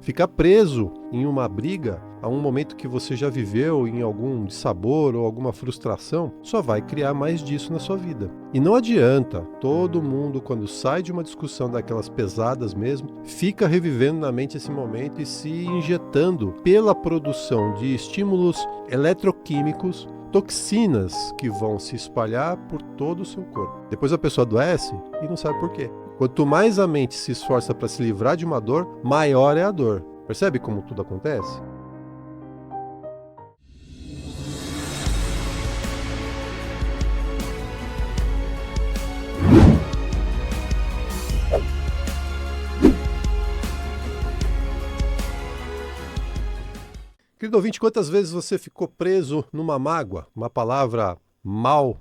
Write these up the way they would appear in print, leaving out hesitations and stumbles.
Ficar preso em uma briga, a um momento que você já viveu em algum dissabor ou alguma frustração, só vai criar mais disso na sua vida. E não adianta, todo mundo quando sai de uma discussão daquelas pesadas mesmo, fica revivendo na mente esse momento e se injetando pela produção de estímulos eletroquímicos, toxinas que vão se espalhar por todo o seu corpo. Depois a pessoa adoece e não sabe por quê. Quanto mais a mente se esforça para se livrar de uma dor, maior é a dor. Percebe como tudo acontece? Querido ouvinte, quantas vezes você ficou preso numa mágoa, uma palavra mal,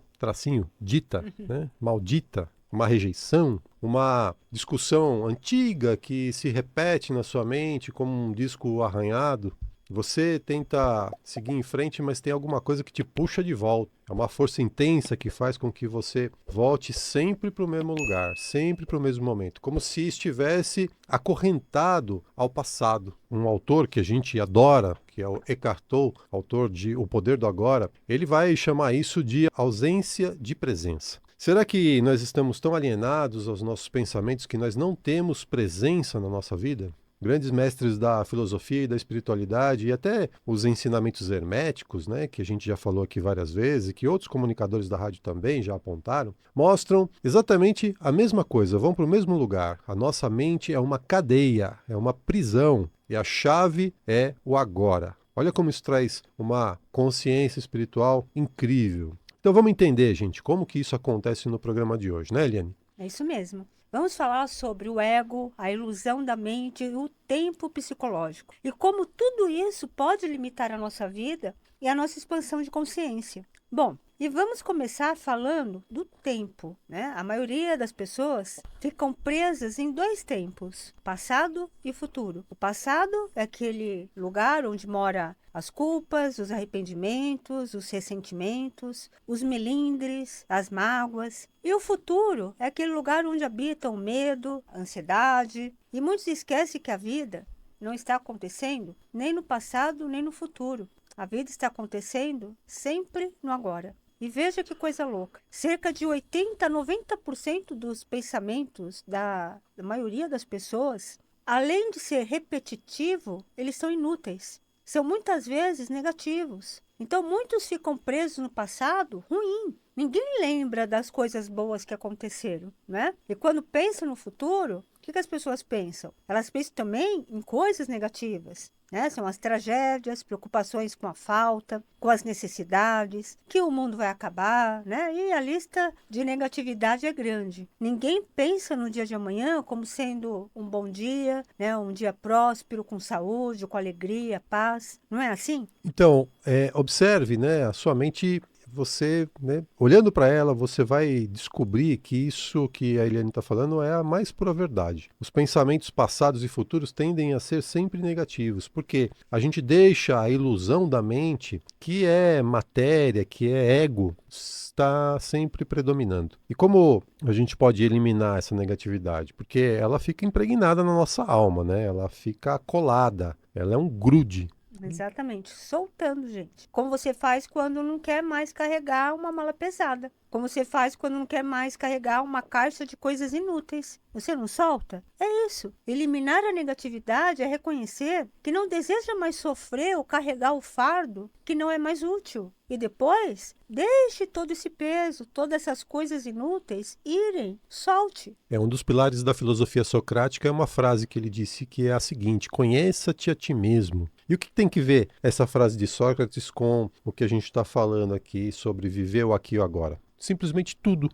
dita, né? Maldita, uma rejeição, uma discussão antiga que se repete na sua mente como um disco arranhado? Você tenta seguir em frente, mas tem alguma coisa que te puxa de volta. É uma força intensa que faz com que você volte sempre para o mesmo lugar, sempre para o mesmo momento, como se estivesse acorrentado ao passado. Um autor que a gente adora, que é o Eckhart Tolle, autor de O Poder do Agora, ele vai chamar isso de ausência de presença. Será que nós estamos tão alienados aos nossos pensamentos que nós não temos presença na nossa vida? Grandes mestres da filosofia e da espiritualidade e até os ensinamentos herméticos, né, que a gente já falou aqui várias vezes e que outros comunicadores da rádio também já apontaram, mostram exatamente a mesma coisa, vão para o mesmo lugar. A nossa mente é uma cadeia, é uma prisão e a chave é o agora. Olha como isso traz uma consciência espiritual incrível. Então vamos entender, gente, como que isso acontece no programa de hoje, né, Eliane? É isso mesmo. Vamos falar sobre o ego, a ilusão da mente e o tempo psicológico. E como tudo isso pode limitar a nossa vida e a nossa expansão de consciência. Bom, e vamos começar falando do tempo, né? A maioria das pessoas ficam presas em dois tempos, passado e futuro. O passado é aquele lugar onde mora as culpas, os arrependimentos, os ressentimentos, os melindres, as mágoas. E o futuro é aquele lugar onde habita o medo, a ansiedade. E muitos esquecem que a vida não está acontecendo nem no passado nem no futuro. A vida está acontecendo sempre no agora. E veja que coisa louca. Cerca de 80 a 90% dos pensamentos da maioria das pessoas, além de ser repetitivo, eles são inúteis. São muitas vezes negativos. Então, muitos ficam presos no passado ruim. Ninguém lembra das coisas boas que aconteceram, né? E quando pensam no futuro, o que as pessoas pensam? Elas pensam também em coisas negativas, né? São as tragédias, preocupações com a falta, com as necessidades, que o mundo vai acabar, né? E a lista de negatividade é grande. Ninguém pensa no dia de amanhã como sendo um bom dia, né? Um dia próspero, com saúde, com alegria, paz. Não é assim? Então, observe, né, a sua mente, você, né, olhando para ela, você vai descobrir que isso que a Eliane está falando é a mais pura verdade. Os pensamentos passados e futuros tendem a ser sempre negativos, porque a gente deixa a ilusão da mente, que é matéria, que é ego, está sempre predominando. E como a gente pode eliminar essa negatividade? Porque ela fica impregnada na nossa alma, né? Ela fica colada, ela é um grude. Exatamente, soltando, gente. Como você faz quando não quer mais carregar uma mala pesada. Como você faz quando não quer mais carregar uma caixa de coisas inúteis. Você não solta? É isso. Eliminar a negatividade é reconhecer que não deseja mais sofrer ou carregar o fardo que não é mais útil. E depois, deixe todo esse peso, todas essas coisas inúteis irem. Solte. É um dos pilares da filosofia socrática, é uma frase que ele disse que é a seguinte: conheça-te a ti mesmo. E o que tem que ver essa frase de Sócrates com o que a gente está falando aqui sobre viver o aqui e o agora? Simplesmente tudo.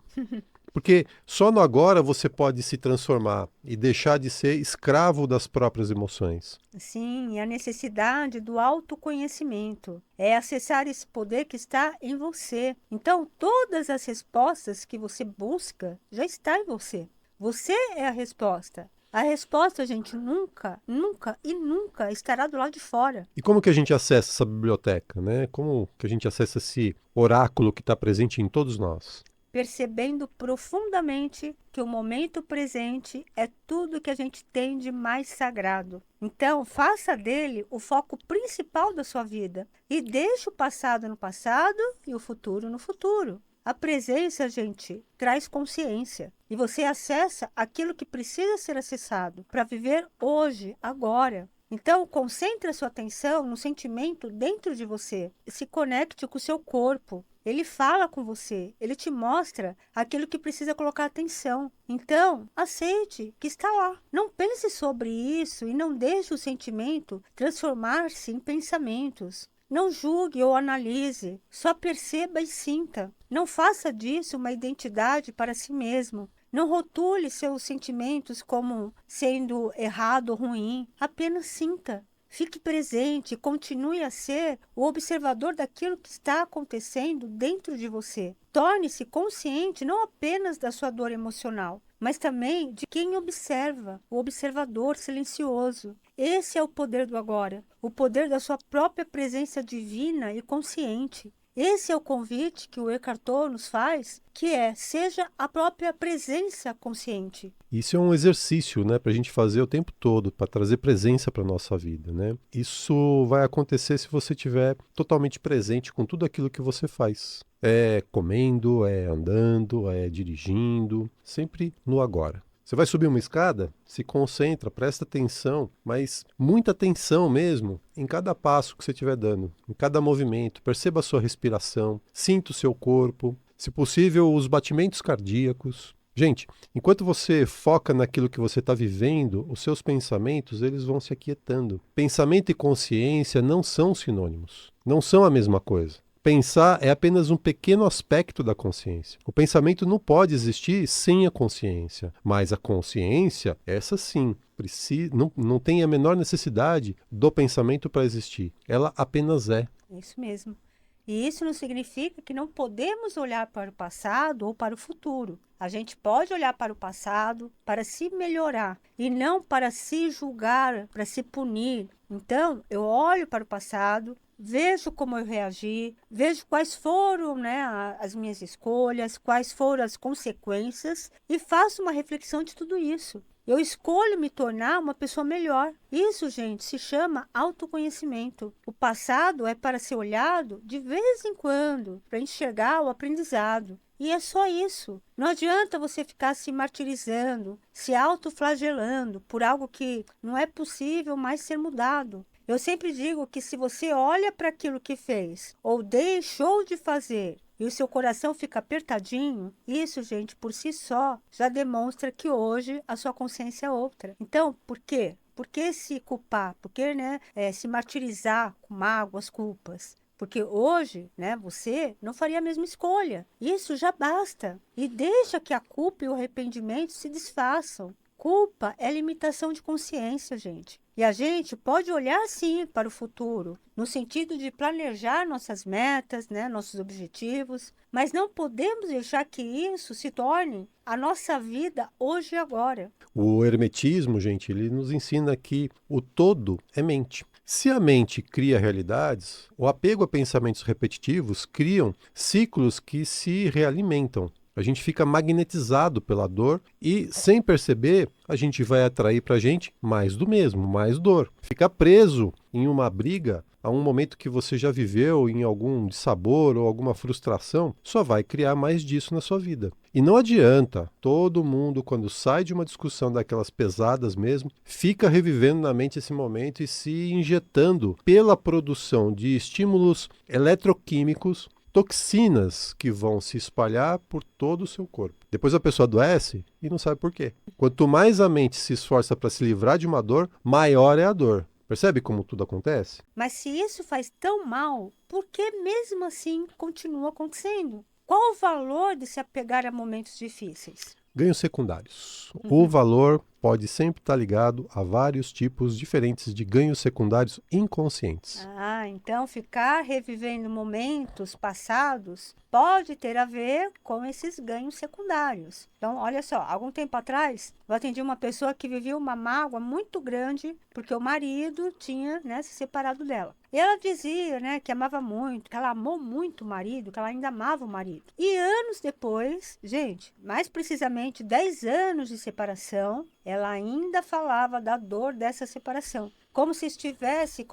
Porque só no agora você pode se transformar e deixar de ser escravo das próprias emoções. Sim, e a necessidade do autoconhecimento é acessar esse poder que está em você. Então, todas as respostas que você busca já está em você. Você é a resposta. A resposta, gente, nunca, nunca e nunca estará do lado de fora. E como que a gente acessa essa biblioteca, né? Como que a gente acessa esse oráculo que está presente em todos nós? percebendo profundamente que o momento presente é tudo que a gente tem de mais sagrado. Então, faça dele o foco principal da sua vida e deixe o passado no passado e o futuro no futuro. A presença, gente, traz consciência e você acessa aquilo que precisa ser acessado para viver hoje, agora. Então, concentre a sua atenção no sentimento dentro de você e se conecte com o seu corpo. Ele fala com você, ele te mostra aquilo que precisa colocar atenção. Então, aceite que está lá. Não pense sobre isso e não deixe o sentimento transformar-se em pensamentos. Não julgue ou analise, só perceba e sinta. Não faça disso uma identidade para si mesmo. Não rotule seus sentimentos como sendo errado ou ruim. Apenas sinta. Fique presente, continue a ser o observador daquilo que está acontecendo dentro de você. Torne-se consciente não apenas da sua dor emocional, mas também de quem observa, o observador silencioso. Esse é o poder do agora, o poder da sua própria presença divina e consciente. Esse é o convite que o Eckhart Tolle nos faz, que é, seja a própria presença consciente. Isso é um exercício, né, para a gente fazer o tempo todo, para trazer presença para a nossa vida, né? Isso vai acontecer se você estiver totalmente presente com tudo aquilo que você faz. É comendo, é andando, é dirigindo, sempre no agora. Você vai subir uma escada, se concentra, presta atenção, mas muita atenção mesmo em cada passo que você estiver dando, em cada movimento. Perceba a sua respiração, sinta o seu corpo, se possível, os batimentos cardíacos. Gente, enquanto você foca naquilo que você está vivendo, os seus pensamentos eles vão se aquietando. Pensamento e consciência não são sinônimos, não são a mesma coisa. Pensar é apenas um pequeno aspecto da consciência. O pensamento não pode existir sem a consciência, mas a consciência, essa sim, não tem a menor necessidade do pensamento para existir. Ela apenas é. Isso mesmo. E isso não significa que não podemos olhar para o passado ou para o futuro. A gente pode olhar para o passado para se melhorar e não para se julgar, para se punir. Então, eu olho para o passado, vejo como eu reagi, vejo quais foram, as minhas escolhas, quais foram as consequências e faço uma reflexão de tudo isso. Eu escolho me tornar uma pessoa melhor. Isso, gente, se chama autoconhecimento. O passado é para ser olhado de vez em quando, para enxergar o aprendizado. E é só isso. Não adianta você ficar se martirizando, se autoflagelando por algo que não é possível mais ser mudado. Eu sempre digo que se você olha para aquilo que fez ou deixou de fazer e o seu coração fica apertadinho, isso, gente, por si só, já demonstra que hoje a sua consciência é outra. Então, por quê? Por que se culpar? Por que se martirizar com mágoas, culpas? Porque hoje, você não faria a mesma escolha. Isso já basta. E deixa que a culpa e o arrependimento se desfaçam. Culpa é limitação de consciência, gente. E a gente pode olhar, sim, para o futuro, no sentido de planejar nossas metas, nossos objetivos, mas não podemos deixar que isso se torne a nossa vida hoje e agora. O hermetismo, gente, ele nos ensina que o todo é mente. Se a mente cria realidades, o apego a pensamentos repetitivos criam ciclos que se realimentam. A gente fica magnetizado pela dor e, sem perceber, a gente vai atrair para a gente mais do mesmo, mais dor. Ficar preso em uma briga, a um momento que você já viveu em algum dissabor ou alguma frustração, só vai criar mais disso na sua vida. E não adianta, todo mundo, quando sai de uma discussão daquelas pesadas mesmo, fica revivendo na mente esse momento e se injetando pela produção de estímulos eletroquímicos, toxinas que vão se espalhar por todo o seu corpo. Depois a pessoa adoece e não sabe por quê. Quanto mais a mente se esforça para se livrar de uma dor, maior é a dor. Percebe como tudo acontece? Mas se isso faz tão mal, por que mesmo assim continua acontecendo? Qual o valor de se apegar a momentos difíceis? Ganhos secundários. O valor pode sempre estar ligado a vários tipos diferentes de ganhos secundários inconscientes. Então ficar revivendo momentos passados pode ter a ver com esses ganhos secundários. Então, olha só, algum tempo atrás, eu atendi uma pessoa que vivia uma mágoa muito grande porque o marido tinha, se separado dela. E ela dizia, que amava muito, que ela amou muito o marido, que ela ainda amava o marido. E anos depois, gente, mais precisamente 10 anos de separação, ela ainda falava da dor dessa separação. Como se estivesse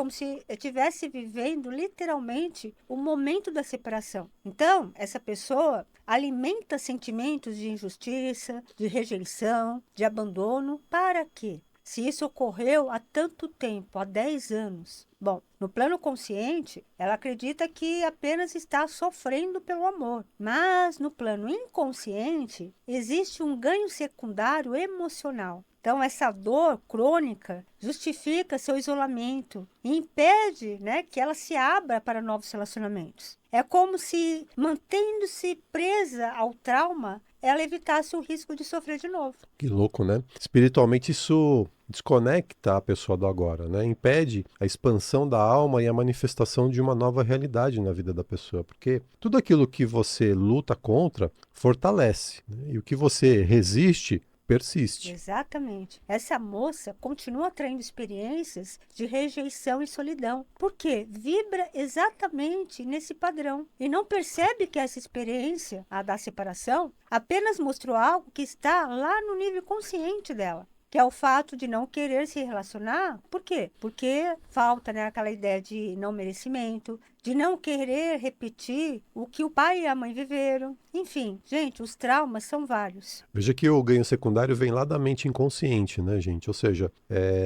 vivendo literalmente o momento da separação. Então, essa pessoa alimenta sentimentos de injustiça, de rejeição, de abandono. Para quê? Se isso ocorreu há tanto tempo, há 10 anos. Bom, no plano consciente, ela acredita que apenas está sofrendo pelo amor. Mas no plano inconsciente, existe um ganho secundário emocional. Então, essa dor crônica justifica seu isolamento e impede, que ela se abra para novos relacionamentos. É como se, mantendo-se presa ao trauma, ela evitasse o risco de sofrer de novo. Que louco, né? Espiritualmente isso desconecta a pessoa do agora, né? Impede a expansão da alma e a manifestação de uma nova realidade na vida da pessoa, porque tudo aquilo que você luta contra fortalece, né? E o que você resiste persiste. Exatamente. Essa moça continua atraindo experiências de rejeição e solidão. Por quê? Vibra exatamente nesse padrão. E não percebe que essa experiência, a da separação, apenas mostrou algo que está lá no nível consciente dela. Que é o fato de não querer se relacionar. Por quê? Porque falta, aquela ideia de não merecimento, de não querer repetir o que o pai e a mãe viveram. Enfim, gente, os traumas são vários. Veja que o ganho secundário vem lá da mente inconsciente, né, gente? Ou seja,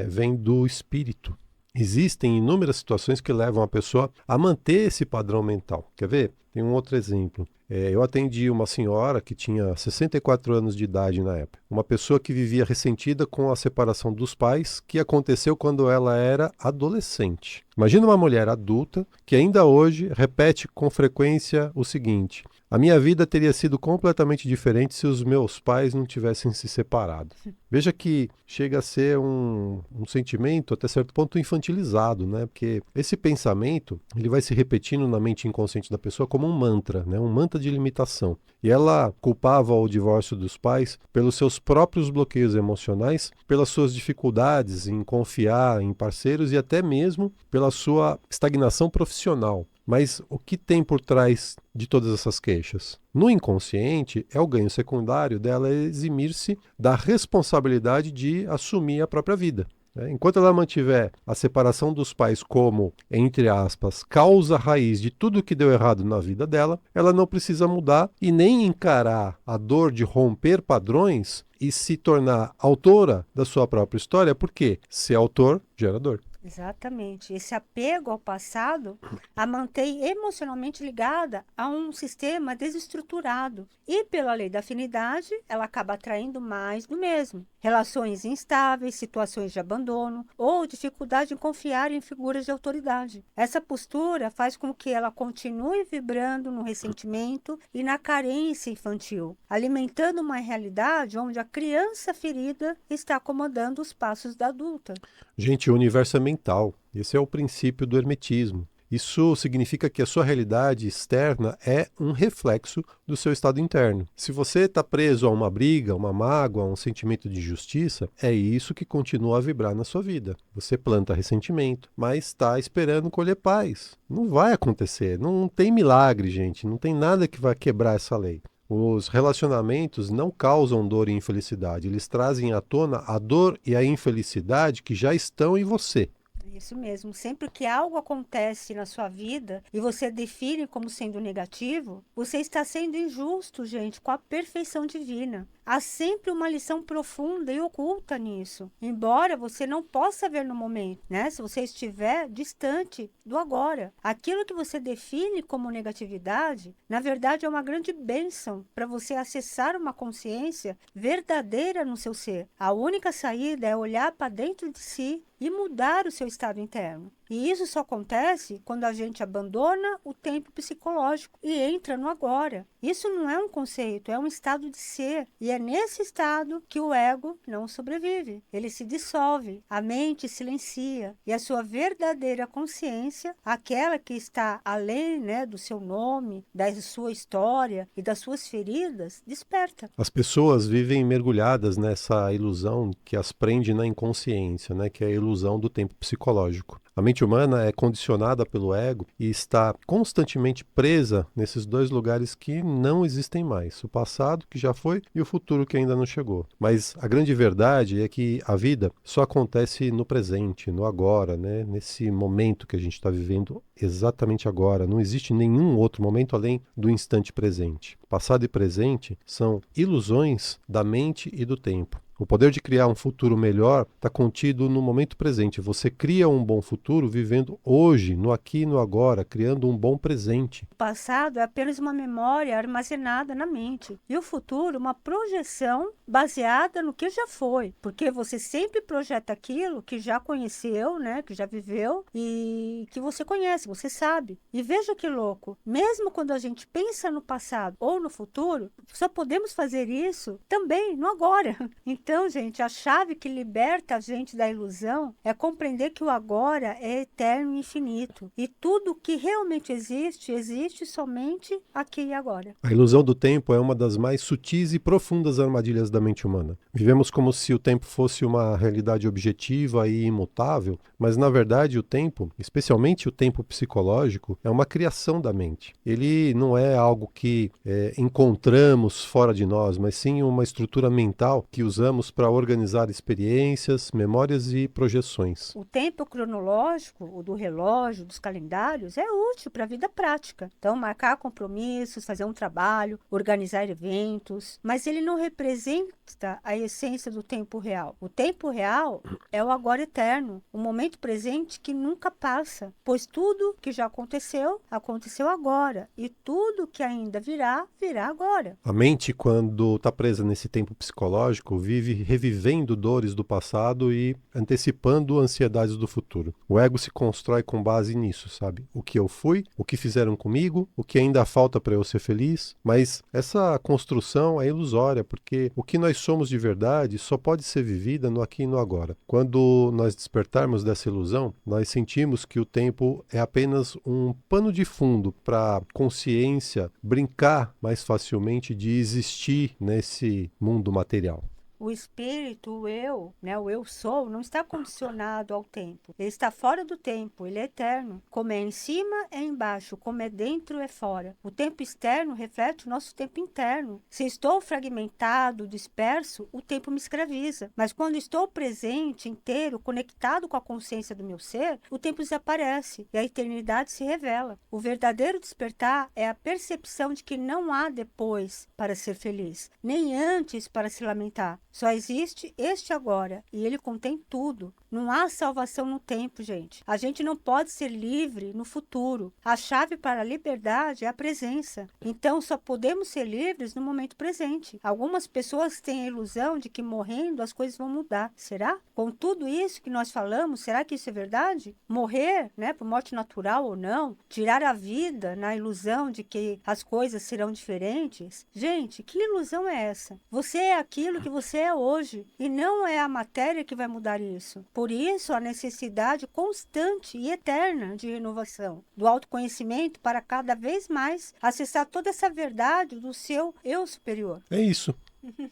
vem do espírito. Existem inúmeras situações que levam a pessoa a manter esse padrão mental. Quer ver? Tem um outro exemplo. Eu atendi uma senhora que tinha 64 anos de idade na época. Uma pessoa que vivia ressentida com a separação dos pais, que aconteceu quando ela era adolescente. Imagina uma mulher adulta que ainda hoje repete com frequência o seguinte: a minha vida teria sido completamente diferente se os meus pais não tivessem se separado. Veja que chega a ser um sentimento até certo ponto infantilizado, né? Porque esse pensamento ele vai se repetindo na mente inconsciente da pessoa como um mantra, né? Um mantra de limitação. E ela culpava o divórcio dos pais pelos seus próprios bloqueios emocionais, pelas suas dificuldades em confiar em parceiros e até mesmo pela sua estagnação profissional. Mas o que tem por trás de todas essas queixas? No inconsciente, é o ganho secundário dela eximir-se da responsabilidade de assumir a própria vida. Enquanto ela mantiver a separação dos pais como, entre aspas, causa raiz de tudo que deu errado na vida dela, ela não precisa mudar e nem encarar a dor de romper padrões e se tornar autora da sua própria história, porque ser autor gera dor. Exatamente. Esse apego ao passado a mantém emocionalmente ligada a um sistema desestruturado. E pela lei da afinidade, ela acaba atraindo mais do mesmo. Relações instáveis, situações de abandono ou dificuldade em confiar em figuras de autoridade. Essa postura faz com que ela continue vibrando no ressentimento e na carência infantil, alimentando uma realidade onde a criança ferida está acomodando os passos da adulta. Gente, o universo é mental. Esse é o princípio do hermetismo. Isso significa que a sua realidade externa é um reflexo do seu estado interno. Se você está preso a uma briga, uma mágoa, a um sentimento de injustiça, é isso que continua a vibrar na sua vida. Você planta ressentimento, mas está esperando colher paz. Não vai acontecer, não tem milagre, gente, não tem nada que vai quebrar essa lei. Os relacionamentos não causam dor e infelicidade, eles trazem à tona a dor e a infelicidade que já estão em você. Isso mesmo. Sempre que algo acontece na sua vida e você define como sendo negativo, você está sendo injusto, gente, com a perfeição divina. Há sempre uma lição profunda e oculta nisso, embora você não possa ver no momento, se você estiver distante do agora. Aquilo que você define como negatividade, na verdade é uma grande bênção para você acessar uma consciência verdadeira no seu ser. A única saída é olhar para dentro de si e mudar o seu estado interno. E isso só acontece quando a gente abandona o tempo psicológico e entra no agora. Isso não é um conceito, é um estado de ser. E é nesse estado que o ego não sobrevive. Ele se dissolve, a mente silencia e a sua verdadeira consciência, aquela que está além, né, do seu nome, da sua história e das suas feridas, desperta. As pessoas vivem mergulhadas nessa ilusão que as prende na inconsciência, né? Que é a ilusão do tempo psicológico. A mente humana é condicionada pelo ego e está constantemente presa nesses dois lugares que não existem mais. O passado, que já foi, e o futuro, que ainda não chegou. Mas a grande verdade é que a vida só acontece no presente, no agora, né? Nesse momento que a gente está vivendo exatamente agora. Não existe nenhum outro momento além do instante presente. Passado e presente são ilusões da mente e do tempo. O poder de criar um futuro melhor está contido no momento presente. Você cria um bom futuro vivendo hoje, no aqui e no agora, criando um bom presente. O passado é apenas uma memória armazenada na mente. E o futuro, uma projeção baseada no que já foi. Porque você sempre projeta aquilo que já conheceu, né? Que já viveu e que você conhece, você sabe. E veja que louco, mesmo quando a gente pensa no passado ou no futuro, só podemos fazer isso também no agora. Então, gente, a chave que liberta a gente da ilusão é compreender que o agora é eterno e infinito. E tudo que realmente existe, existe somente aqui e agora. A ilusão do tempo é uma das mais sutis e profundas armadilhas da mente humana. Vivemos como se o tempo fosse uma realidade objetiva e imutável, mas na verdade o tempo, especialmente o tempo psicológico, é uma criação da mente. Ele não é algo que encontramos fora de nós, mas sim uma estrutura mental que usamos para organizar experiências, memórias e projeções. O tempo cronológico, o do relógio, dos calendários, é útil para a vida prática. Então, marcar compromissos, fazer um trabalho, organizar eventos, mas ele não representa a essência do tempo real. O tempo real é o agora eterno, o momento presente que nunca passa, pois tudo que já aconteceu, aconteceu agora, e tudo que ainda virá, virá agora. A mente, quando está presa nesse tempo psicológico, vive revivendo dores do passado e antecipando ansiedades do futuro. O ego se constrói com base nisso, sabe? O que eu fui, o que fizeram comigo, o que ainda falta para eu ser feliz, mas essa construção é ilusória, porque o que nós somos de verdade só pode ser vivida no aqui e no agora. Quando nós despertarmos dessa ilusão, nós sentimos que o tempo é apenas um pano de fundo para a consciência brincar mais facilmente de existir nesse mundo material. O espírito, o eu, né, o eu sou, não está condicionado ao tempo. Ele está fora do tempo, ele é eterno. Como é em cima, é embaixo. Como é dentro, é fora. O tempo externo reflete o nosso tempo interno. Se estou fragmentado, disperso, o tempo me escraviza. Mas quando estou presente, inteiro, conectado com a consciência do meu ser, o tempo desaparece e a eternidade se revela. O verdadeiro despertar é a percepção de que não há depois para ser feliz, nem antes para se lamentar. Só existe este agora e ele contém tudo. Não há salvação no tempo, gente. A gente não pode ser livre no futuro. A chave para a liberdade é a presença. Então, só podemos ser livres no momento presente. Algumas pessoas têm a ilusão de que morrendo as coisas vão mudar. Será? Com tudo isso que nós falamos, será que isso é verdade? Morrer, né, por morte natural ou não, tirar a vida na ilusão de que as coisas serão diferentes. Gente, que ilusão é essa? Você é aquilo que você é hoje e não é a matéria que vai mudar isso. Por isso, a necessidade constante e eterna de renovação, do autoconhecimento para cada vez mais acessar toda essa verdade do seu eu superior. É isso,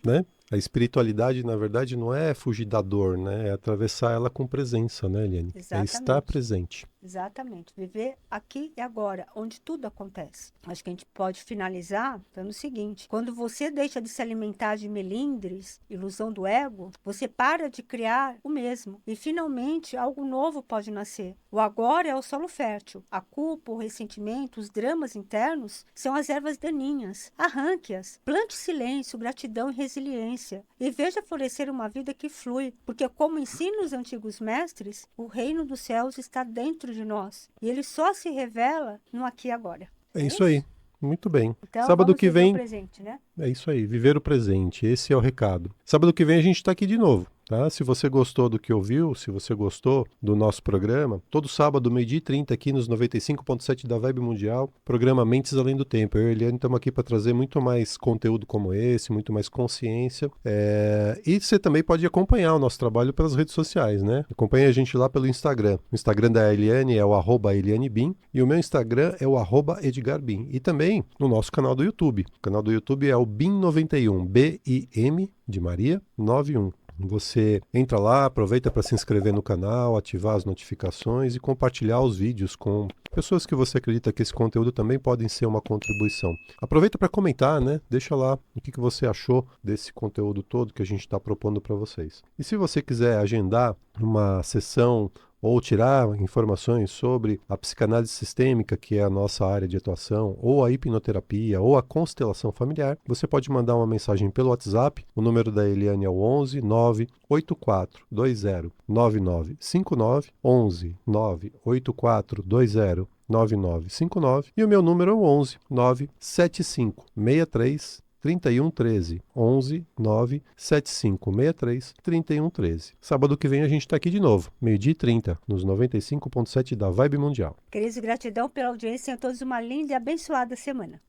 né? A espiritualidade, na verdade, não é fugir da dor, né? É atravessar ela com presença, né, Eliane? Exatamente. É estar presente. Exatamente. Viver aqui e agora, onde tudo acontece. Acho que a gente pode finalizar dando o seguinte. Quando você deixa de se alimentar de melindres, ilusão do ego, você para de criar o mesmo. E, finalmente, algo novo pode nascer. O agora é o solo fértil. A culpa, o ressentimento, os dramas internos são as ervas daninhas. Arranque-as. Plante silêncio, gratidão e resiliência. E veja florescer uma vida que flui. Porque, como ensinam os antigos mestres, o reino dos céus está dentro de nós. E ele só se revela no aqui e agora. É isso aí. Muito bem. Então, Sábado que vem. O presente, né? É isso aí, viver o presente. Esse é o recado. Sábado que vem a gente está aqui de novo. Tá? Se você gostou do que ouviu, se você gostou do nosso programa, todo sábado, 12h30, aqui nos 95.7 da Vibe Mundial, programa Mentes Além do Tempo. Eu e a Eliane estamos aqui para trazer muito mais conteúdo como esse, muito mais consciência. E você também pode acompanhar o nosso trabalho pelas redes sociais, né? Acompanhe a gente lá pelo Instagram. O Instagram da Eliane é o @ElianeBim e o meu Instagram é o @EdgarBim. E também no nosso canal do YouTube. O canal do YouTube é o BIM91, BIM de Maria 91. Você entra lá, aproveita para se inscrever no canal, ativar as notificações e compartilhar os vídeos com pessoas que você acredita que esse conteúdo também podem ser uma contribuição. Aproveita para comentar, né? Deixa lá o que você achou desse conteúdo todo que a gente está propondo para vocês. E se você quiser agendar uma sessão ou tirar informações sobre a psicanálise sistêmica, que é a nossa área de atuação, ou a hipnoterapia, ou a constelação familiar, você pode mandar uma mensagem pelo WhatsApp. O número da Eliane é o 11 98420 9959, 11 98420 9959, e o meu número é o 11 97563 3113, 11 97563 3113. Sábado que vem a gente está aqui de novo, 12h30, nos 95.7 da Vibe Mundial. Queridos, gratidão pela audiência. Tenham todos uma linda e abençoada semana.